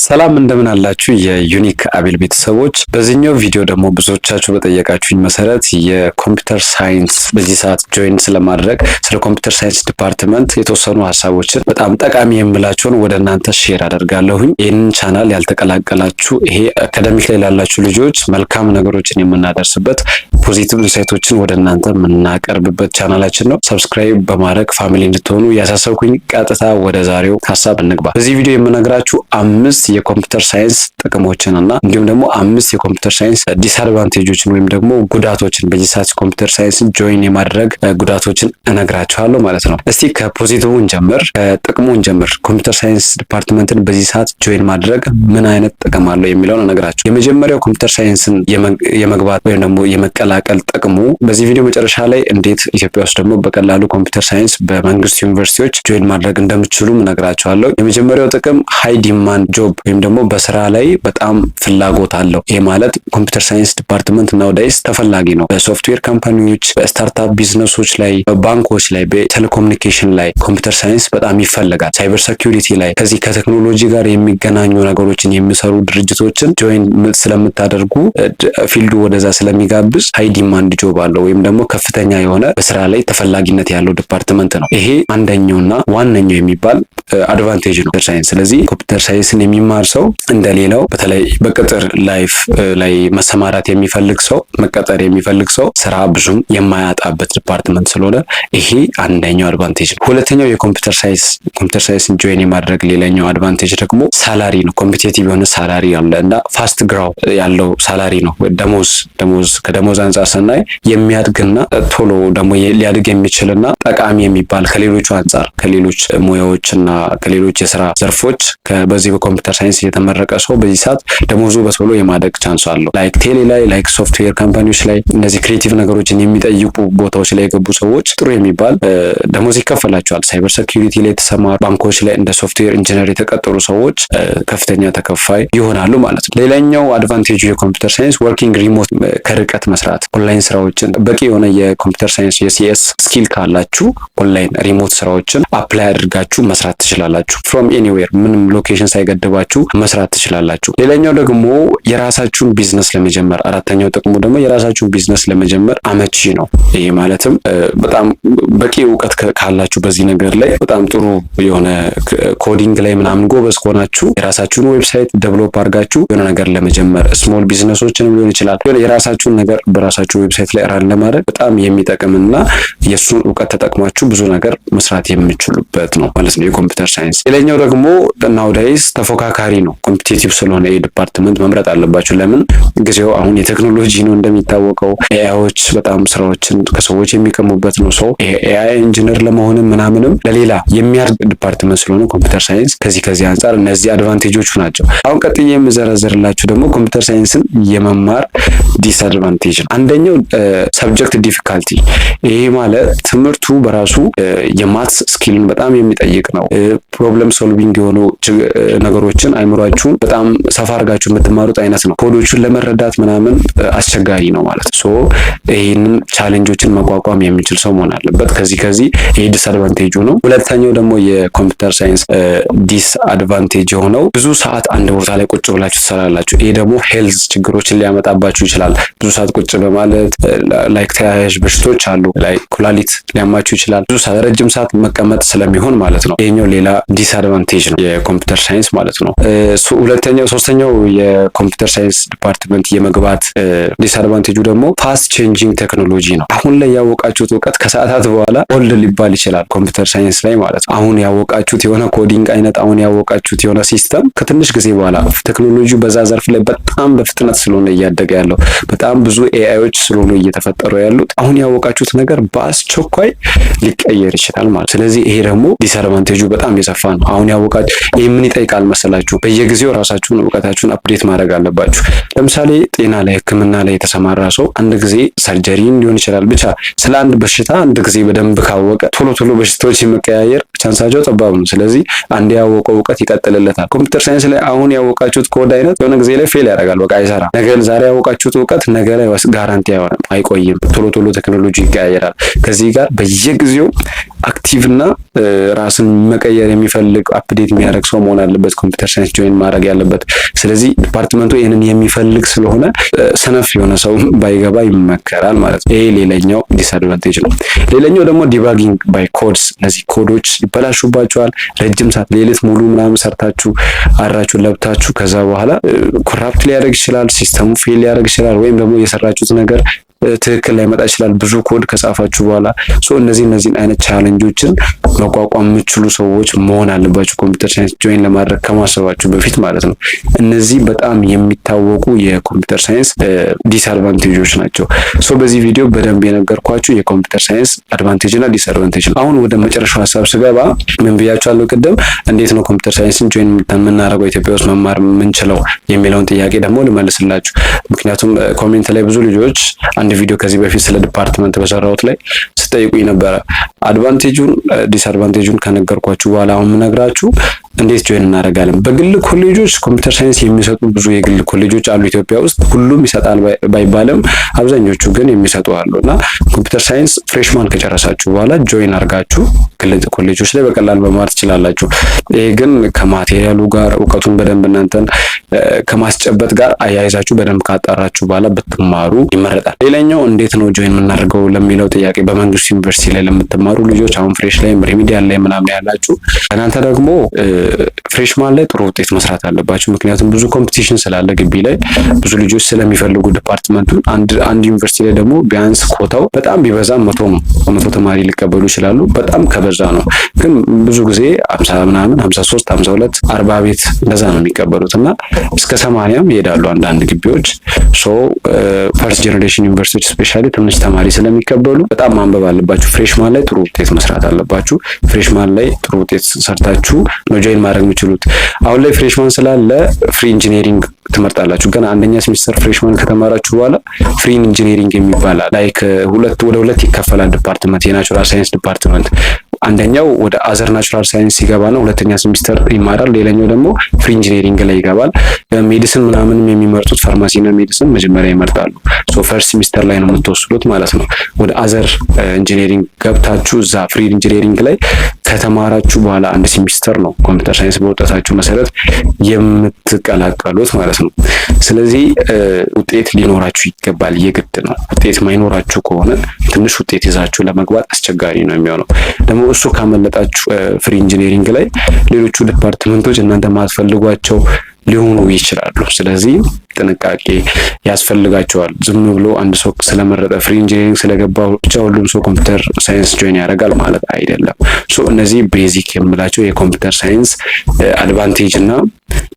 ሰላም እንደምን አላችሁ የዩኒክ አቤል ቤተሰቦች። በዚህኛው ቪዲዮ ደግሞ ብዙዎቻችሁ በጠየቃችሁኝ መሰረት የኮምፒውተር ሳይንስ በዚህ ሰዓት ጆይን ስለማድረግ ስለ ኮምፒውተር ሳይንስ ዲፓርትመንት የተወሰኑ ሀሳቦችን በጣም ጠቃሚ የምላቸውን ወደ እናንተ ሼር አደርጋለሁኝ። ይህንን ቻናል ያልተቀላቀላችሁ ይሄ አካዳሚክ ላይ ላላችሁ ልጆች መልካም ነገሮችን የምናደርስበት ፖዚቲቭ ኢንሳይቶችን ወደ እናንተ የምናቀርብበት ቻናላችን ነው። ሰብስክራይብ በማድረግ ፋሚሊ እንድትሆኑ ያሳሰብኩኝ። ቀጥታ ወደ ዛሬው ሀሳብ እንግባ። በዚህ ቪዲዮ የምነግራችሁ 5 የኮምፒውተር ሳይንስ ጥቅሞችን እና እንዲሁም ደግሞ 5 የኮምፒውተር ሳይንስ ዲስአድቫንቴጆችን ወይም ደግሞ ጉዳቶችን በዚህ ሰዓት ኮምፒውተር ሳይንስን ጆይን የማድረግ ጉዳቶችን እነግራችኋለሁ ማለት ነው። እስቲ ከፖዚቲቭ እንጀምር፣ ከጥቅሙ እንጀምር። ኮምፒውተር ሳይንስ ዲፓርትመንትን በዚህ ሰዓት ጆይን ማድረግ ምን አይነት ጥቅም አለው የሚለውን እነግራችሁ። የመጀመሪያው ኮምፒውተር ሳይንስን የመግባት ወይም ደግሞ የመቀላቀል ጥቅሙ በዚህ ቪዲዮ መጨረሻ ላይ እንዴት ኢትዮጵያ ውስጥ ደግሞ በቀላሉ ኮምፒውተር ሳይንስ በመንግስት ዩኒቨርሲቲዎች ጆይን ማድረግ እንደምትችሉ እነግራችኋለሁ። የመጀመሪያው ጥቅም ሃይ ዲማንድ ጆብ ወይም ደግሞ በስራ ላይ በጣም ፍላጎት አለው። ይሄ ማለት ኮምፒውተር ሳይንስ ዲፓርትመንት ናውዳይስ ተፈላጊ ነው። በሶፍትዌር ካምፓኒዎች፣ በስታርታፕ ቢዝነሶች ላይ፣ በባንኮች ላይ፣ በቴሌኮሙኒኬሽን ላይ ኮምፒውተር ሳይንስ በጣም ይፈልጋል። ሳይበር ሴኩሪቲ ላይ ከዚህ ከቴክኖሎጂ ጋር የሚገናኙ ነገሮችን የሚሰሩ ድርጅቶችን ጆይን ስለምታደርጉ ፊልዱ ወደዛ ስለሚጋብዝ ሃይ ዲማንድ ጆብ አለው ወይም ደግሞ ከፍተኛ የሆነ በስራ ላይ ተፈላጊነት ያለው ዲፓርትመንት ነው። ይሄ አንደኛውና ዋነኛው የሚባል አድቫንቴጅ ነው ኮምፒውተር ሳይንስ። ስለዚህ ኮምፒውተር ሳይንስን የሚማር ሰው እንደሌላው በተለይ በቅጥር ላይፍ ላይ መሰማራት የሚፈልግ ሰው መቀጠር የሚፈልግ ሰው ስራ ብዙም የማያጣበት ዲፓርትመንት ስለሆነ ይሄ አንደኛው አድቫንቴጅ ነው። ሁለተኛው የኮምፒውተር ሳይንስን ጆይን የማድረግ ሌላኛው አድቫንቴጅ ደግሞ ሳላሪ ነው። ኮምፒቲቲቭ የሆነ ሳላሪ አለ እና ፋስት ግራው ያለው ሳላሪ ነው። ከደሞዝ አንጻር ስናይ የሚያድግና ቶሎ ደግሞ ሊያድግ የሚችልና ጠቃሚ የሚባል ከሌሎቹ አንጻር ከሌሎች ሙያዎችና ከሌሎች የስራ ዘርፎች በዚህ በኮምፒውተር ሳይንስ የተመረቀ ሰው በዚህ ሰዓት ደሞዙ በቶሎ የማደግ ቻንስ አለው። ላይክ ቴሌ ላይ፣ ላይክ ሶፍትዌር ካምፓኒዎች ላይ እነዚህ ክሬቲቭ ነገሮችን የሚጠይቁ ቦታዎች ላይ የገቡ ሰዎች ጥሩ የሚባል ደሞዝ ይከፈላቸዋል። ሳይበር ሴኩሪቲ ላይ የተሰማሩ ባንኮች ላይ እንደ ሶፍትዌር ኢንጂነር የተቀጠሩ ሰዎች ከፍተኛ ተከፋይ ይሆናሉ ማለት ነው። ሌላኛው አድቫንቴጁ የኮምፒውተር ሳይንስ ወርኪንግ ሪሞት ከርቀት መስራት፣ ኦንላይን ስራዎችን በቂ የሆነ የኮምፒውተር ሳይንስ የሲኤስ ስኪል ካላችሁ ኦንላይን ሪሞት ስራዎችን አፕላይ አድርጋችሁ መስራት ትችላላችሁ። ፍሮም ኤኒዌር ምንም ሎኬሽን ሳይገድባችሁ መስራት ትችላላችሁ። ሌላኛው ደግሞ የራሳችሁን ቢዝነስ ለመጀመር፣ አራተኛው ጥቅሙ ደግሞ የራሳችሁን ቢዝነስ ለመጀመር አመቺ ነው። ይሄ ማለትም በጣም በቂ እውቀት ካላችሁ በዚህ ነገር ላይ በጣም ጥሩ የሆነ ኮዲንግ ላይ ምናምን ጎበዝ ከሆናችሁ የራሳችሁን ዌብሳይት ዴቨሎፕ አድርጋችሁ የሆነ ነገር ለመጀመር ስሞል ቢዝነሶችንም ሊሆን ይችላል የራሳችሁን ነገር በራሳችሁ ዌብሳይት ላይ ራን ለማድረግ በጣም የሚጠቅምና የሱን እውቀት ተጠቅማችሁ ብዙ ነገር መስራት የምትችሉበት ነው ማለት ነው የኮምፒውተር ሳይንስ። ሌላኛው ደግሞ ናውዳይስ ተፎካካሪ ነው። ኮምፒቲቲቭ ስለሆነ የዲፓርትመንት መምረጥ አለባችሁ። ለምን ጊዜው አሁን የቴክኖሎጂ ነው እንደሚታወቀው። ኤአይዎች በጣም ስራዎችን ከሰዎች የሚቀሙበት ነው። ሰው ኤአይ ኢንጂነር ለመሆንም ምናምንም ለሌላ የሚያድግ ዲፓርትመንት ስለሆነ ኮምፒውተር ሳይንስ ከዚህ አንጻር እነዚህ አድቫንቴጆቹ ናቸው። አሁን ቀጥዬ የምዘረዝርላችሁ ደግሞ ኮምፒውተር ሳይንስን የመማር ዲስአድቫንቴጅ ነው። አንደኛው ሰብጀክት ዲፊካልቲ። ይሄ ማለት ትምህርቱ በራሱ የማትስ ስኪልን በጣም የሚጠይቅ ነው። ፕሮብለም ሶልቪንግ የሆኑ ነገሮችን አይምሯችሁን በጣም ሰፋ አድርጋችሁ የምትማሩት አይነት ነው። ኮዶቹን ለመረዳት ምናምን አስቸጋሪ ነው ማለት ነው። ሶ ይህንን ቻሌንጆችን መቋቋም የሚችል ሰው መሆን አለበት። ከዚህ ይሄ ዲስአድቫንቴጁ ነው። ሁለተኛው ደግሞ የኮምፒውተር ሳይንስ ዲስአድቫንቴጅ የሆነው ብዙ ሰዓት አንድ ቦታ ላይ ቁጭ ብላችሁ ትሰራላችሁ። ይሄ ደግሞ ሄልዝ ችግሮችን ሊያመጣባችሁ ይችላል። ብዙ ሰዓት ቁጭ በማለት ላይክ ተያያዥ በሽቶች አሉ። ላይክ ኩላሊት ሊያማችሁ ይችላል። ብዙ ሰዓት ረጅም ሰዓት መቀመጥ ስለሚሆን ማለት ነው። ይሄኛው ሌላ ዲስአድቫንቴጅ ነው የኮምፒውተር ሳይንስ ማለት ነው። ሶስተኛው የኮምፒውተር ሳይንስ ዲፓርትመንት የመግባት ዲስአድቫንቴጁ ደግሞ ፋስት ቼንጂንግ ቴክኖሎጂ ነው። አሁን ላይ ያወቃችሁት እውቀት ከሰዓታት በኋላ ኦልድ ሊባል ይችላል ኮምፒውተር ሳይንስ ላይ ማለት ነው። አሁን ያወቃችሁት የሆነ ኮዲንግ አይነት፣ አሁን ያወቃችሁት የሆነ ሲስተም ከትንሽ ጊዜ በኋላ ቴክኖሎጂ በዛ ዘርፍ ላይ በጣም በፍጥነት ስለሆነ እያደገ ያለው በጣም ብዙ ኤአይዎች ስለሆኑ እየተፈጠሩ ያሉት አሁን ያወቃችሁት ነገር በአስቸኳይ ሊቀየር ይችላል ማለት። ስለዚህ ይሄ ደግሞ ዲስአድቫንቴጁ በጣም የሰፋ ነው። አሁን ያወቃችሁ ይሄ ምን ይጠይቃል መሰላችሁ? በየጊዜው ራሳችሁን እውቀታችሁን አፕዴት ማድረግ አለባችሁ። ለምሳሌ ጤና ላይ ሕክምና ላይ የተሰማራ ሰው አንድ ጊዜ ሰርጀሪን ሊሆን ይችላል ብቻ ስለ አንድ በሽታ አንድ ጊዜ በደንብ ካወቀ ቶሎ በሽታዎች የመቀያየር ቻንሳቸው ጠባብ ነው። ስለዚህ አንድ ያወቀው እውቀት ይቀጥልለታል። ኮምፒውተር ሳይንስ ላይ አሁን ያወቃችሁት ኮድ አይነት የሆነ ጊዜ ላይ ፌል ያደርጋል፣ በቃ አይሰራ። ዛሬ ያወቃችሁት እውቀት ነገ ላይ ጋራንቲ አይቆይም። ቶሎ ቴክኖሎጂ ይቀያየራል። ከዚህ ጋር በየጊዜው አክቲቭ እና ራስን መቀየር የሚፈልግ አፕዴት የሚያደርግ ሰው መሆን አለበት ኮምፒውተር ሳይንስ ጆይን ማድረግ ያለበት። ስለዚህ ዲፓርትመንቱ ይህንን የሚፈልግ ስለሆነ ሰነፍ የሆነ ሰው ባይገባ ይመከራል ማለት ነው። ይሄ ሌላኛው ዲስአድቫንቴጅ ነው። ሌላኛው ደግሞ ዲባጊንግ ባይ ኮድስ። እነዚህ ኮዶች ይበላሹባቸዋል። ረጅም ሰዓት ሌሊት ሙሉ ምናምን ሰርታችሁ አራችሁ ለብታችሁ ከዛ በኋላ ኮራፕት ሊያደርግ ይችላል። ሲስተሙ ፌል ሊያደርግ ይችላል። ወይም ደግሞ የሰራችሁት ነገር ትክክል ላይመጣ ይችላል ብዙ ኮድ ከጻፋችሁ በኋላ። እነዚህን አይነት ቻሌንጆችን መቋቋም የምችሉ ሰዎች መሆን አለባችሁ ኮምፒውተር ሳይንስ ጆይን ለማድረግ ከማሰባችሁ በፊት ማለት ነው። እነዚህ በጣም የሚታወቁ የኮምፒውተር ሳይንስ ዲስአድቫንቴጆች ናቸው። በዚህ ቪዲዮ በደንብ የነገርኳችሁ የኮምፒውተር ሳይንስ አድቫንቴጅ እና ዲስአድቫንቴጅ ነው። አሁን ወደ መጨረሻው ሀሳብ ስገባ ምን ብያችኋለሁ ቅድም? እንዴት ነው ኮምፒውተር ሳይንስን ጆይን የምናደርገው ኢትዮጵያ ውስጥ መማር የምንችለው የሚለውን ጥያቄ ደግሞ ልመልስላችሁ። ምክንያቱም ኮሜንት ላይ ብዙ ልጆች አንድ ቪዲዮ ከዚህ በፊት ስለ ዲፓርትመንት በሰራሁት ላይ ስጠይቁኝ ነበረ። አድቫንቴጁን ዲስአድቫንቴጁን ከነገርኳችሁ በኋላ አሁን የምነግራችሁ እንዴት ጆይን እናደርጋለን። በግል ኮሌጆች ኮምፒውተር ሳይንስ የሚሰጡ ብዙ የግል ኮሌጆች አሉ ኢትዮጵያ ውስጥ። ሁሉም ይሰጣል ባይባልም አብዛኞቹ ግን የሚሰጡ አሉ እና ኮምፒውተር ሳይንስ ፍሬሽማን ከጨረሳችሁ በኋላ ጆይን አድርጋችሁ ግል ኮሌጆች ላይ በቀላል መማር ትችላላችሁ። ይሄ ግን ከማቴሪያሉ ጋር እውቀቱን በደንብ እናንተን ከማስጨበጥ ጋር አያይዛችሁ በደንብ ካጣራችሁ በኋላ ብትማሩ ይመረጣል። ሌላኛው እንዴት ነው ጆይን የምናደርገው ለሚለው ጥያቄ በመንግስት ዩኒቨርሲቲ ላይ ለምትማሩ ልጆች አሁን ፍሬሽ ላይ ሪሚዲያል ላይ ምናምን ያላችሁ እናንተ ደግሞ ፍሬሽማን ላይ ጥሩ ውጤት መስራት አለባችሁ። ምክንያቱም ብዙ ኮምፒቲሽን ስላለ ግቢ ላይ ብዙ ልጆች ስለሚፈልጉ ዲፓርትመንቱን አንድ ዩኒቨርሲቲ ላይ ደግሞ ቢያንስ ኮታው በጣም ቢበዛ 100 ነው። 100 ተማሪ ሊቀበሉ ይችላሉ። በጣም ከበዛ ነው። ግን ብዙ ጊዜ 50 ምናምን 53 52 40 ቤት እንደዛ ነው የሚቀበሉት እና እስከ 80ም ይሄዳሉ አንዳንድ ግቢዎች። ፈርስት ጀነሬሽን ዩኒቨርሲቲዎች ስፔሻሊ ትንሽ ተማሪ ስለሚቀበሉ በጣም ማንበብ አለባችሁ። ፍሬሽማን ላይ ጥሩ ውጤት መስራት አለባችሁ። ፍሬሽማን ላይ ጥሩ ውጤት ሰርታችሁ ነው ጆይን ማድረግ የምችሉት። አሁን ላይ ፍሬሽማን ስላለ ፍሪ ኢንጂነሪንግ ትመርጣላችሁ። ግን አንደኛ ሴሚስተር ፍሬሽማን ከተማራችሁ በኋላ ፍሪ ኢንጂነሪንግ የሚባል ላይክ ወደ ሁለት ይከፈላል ዲፓርትመንት፣ የናቹራል ሳይንስ ዲፓርትመንት። አንደኛው ወደ አዘር ናቹራል ሳይንስ ይገባ ነው ሁለተኛ ሴሚስተር ይማራል። ሌላኛው ደግሞ ፍሪ ኢንጂነሪንግ ላይ ይገባል። ሜዲሲን ምናምንም የሚመርጡት ፋርማሲና ሜዲሲን መጀመሪያ ይመርጣሉ። ፈርስት ሴሚስተር ላይ ነው የምትወስዱት ማለት ነው። ወደ አዘር ኢንጂነሪንግ ገብታችሁ እዛ ፍሪ ኢንጂነሪንግ ላይ ከተማራችሁ በኋላ አንድ ሴሚስተር ነው ኮምፒውተር ሳይንስ በውጤታችሁ መሰረት የምትቀላቀሉት ማለት ነው። ስለዚህ ውጤት ሊኖራችሁ ይገባል፣ የግድ ነው። ውጤት ማይኖራችሁ ከሆነ ትንሽ ውጤት ይዛችሁ ለመግባት አስቸጋሪ ነው የሚሆነው። ደግሞ እሱ ካመለጣችሁ ፍሪ ኢንጂነሪንግ ላይ ሌሎቹ ዲፓርትመንቶች እናንተ ማትፈልጓቸው ሊሆኑ ይችላሉ። ስለዚህ ጥንቃቄ ያስፈልጋቸዋል። ዝም ብሎ አንድ ሰው ስለመረጠ ፍሪ ኢንጂነሪንግ ስለገባ ብቻ ሁሉም ሰው ኮምፒውተር ሳይንስ ጆይን ያደርጋል ማለት አይደለም። እነዚህ ቤዚክ የምላቸው የኮምፒውተር ሳይንስ አድቫንቴጅ እና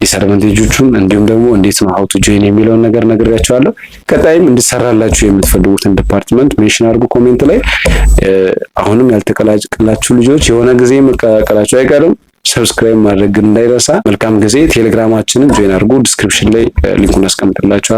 ዲስአድቫንቴጆቹን እንዲሁም ደግሞ እንዴት ነው ሀው ቱ ጆይን የሚለውን ነገር ነግሬያቸዋለሁ። ቀጣይም እንድሰራላችሁ የምትፈልጉትን ዲፓርትመንት ሜንሽን አድርጉ ኮሜንት ላይ። አሁንም ያልተቀላቀላችሁ ልጆች የሆነ ጊዜ መቀላቀላችሁ አይቀርም። ሰብስክራይብ ማድረግ እንዳይረሳ። መልካም ጊዜ። ቴሌግራማችንን ጆይን አድርጉ። ዲስክሪፕሽን ላይ ሊንኩን አስቀምጥላችኋለሁ።